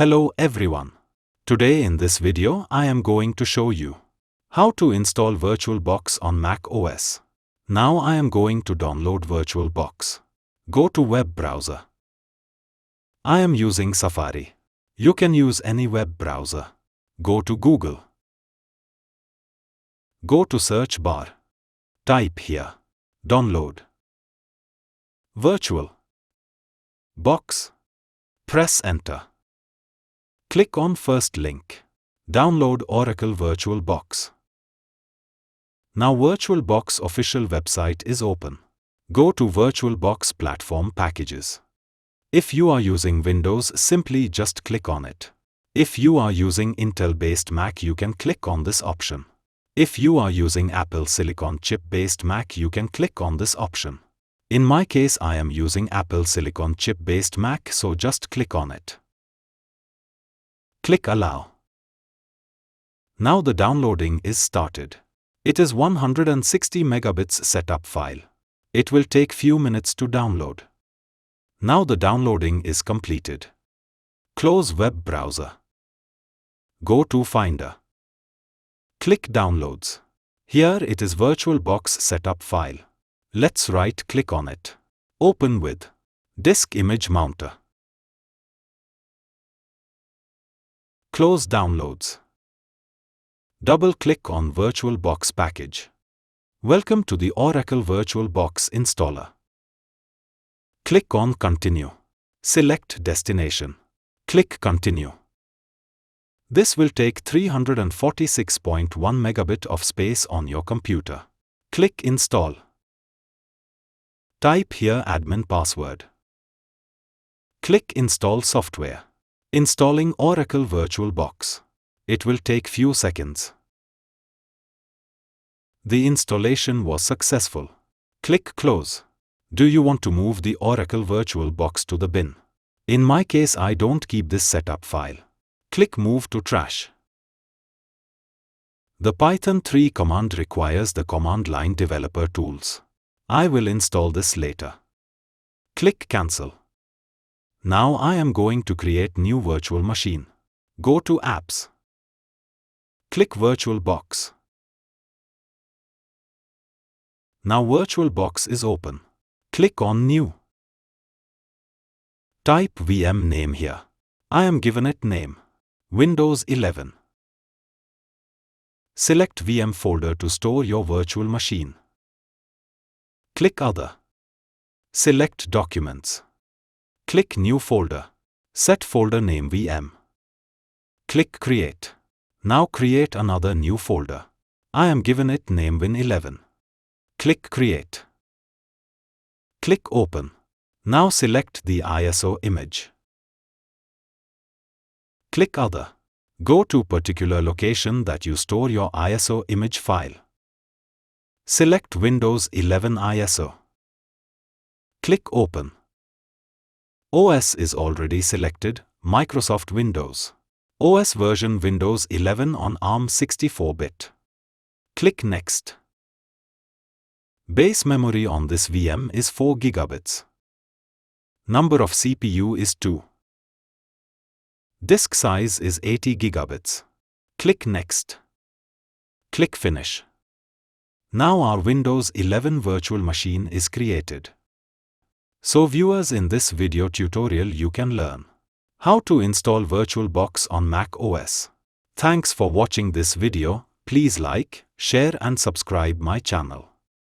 Hello everyone. Today in this video I am going to show you how to install VirtualBox on macOS. Now I am going to download VirtualBox. Go to web browser. I am using Safari. You can use any web browser. Go to Google. Go to search bar. Type here. Download. VirtualBox. Press enter. Click on first link. Download Oracle VirtualBox. Now VirtualBox official website is open. Go to VirtualBox platform packages. If you are using Windows, simply just click on it. If you are using Intel-based Mac, you can click on this option. If you are using Apple Silicon chip-based Mac, you can click on this option. In my case, I am using Apple Silicon chip-based Mac, so just click on it. Click Allow. Now the downloading is started. It is 160 megabits setup file. It will take few minutes to download. Now the downloading is completed. Close web browser. Go to Finder. Click Downloads. Here it is VirtualBox setup file. Let's right-click on it. Open with Disk Image Mounter. Close Downloads. Double-click on VirtualBox package. Welcome to the Oracle VirtualBox installer. Click on Continue. Select Destination. Click Continue. This will take 346.1 megabit of space on your computer. Click Install. Type here admin password. Click Install software. Installing Oracle VirtualBox. It will take few seconds. The installation was successful. Click Close. Do you want to move the Oracle VirtualBox to the bin? In my case, I don't keep this setup file. Click Move to Trash. The Python 3 command requires the command line developer tools. I will install this later. Click Cancel. Now I am going to create new virtual machine. Go to Apps. Click VirtualBox. Now VirtualBox is open. Click on New. Type VM name here. I am given it name Windows 11. Select VM folder to store your virtual machine. Click Other. Select Documents. Click New folder. Set folder name VM. Click Create. Now create another new folder. I am given it name Win11. Click Create. Click Open. Now select the ISO image. Click Other. Go to particular location that you store your ISO image file. Select Windows 11 ISO. Click Open. OS is already selected, Microsoft Windows. OS version Windows 11 on ARM 64-bit. Click Next. Base memory on this VM is 4 gigabits. Number of CPU is 2. Disk size is 80 gigabits. Click Next. Click Finish. Now our Windows 11 virtual machine is created. So viewers, in this video tutorial you can learn how to install VirtualBox on macOS. Thanks for watching this video. Please like, share and subscribe my channel.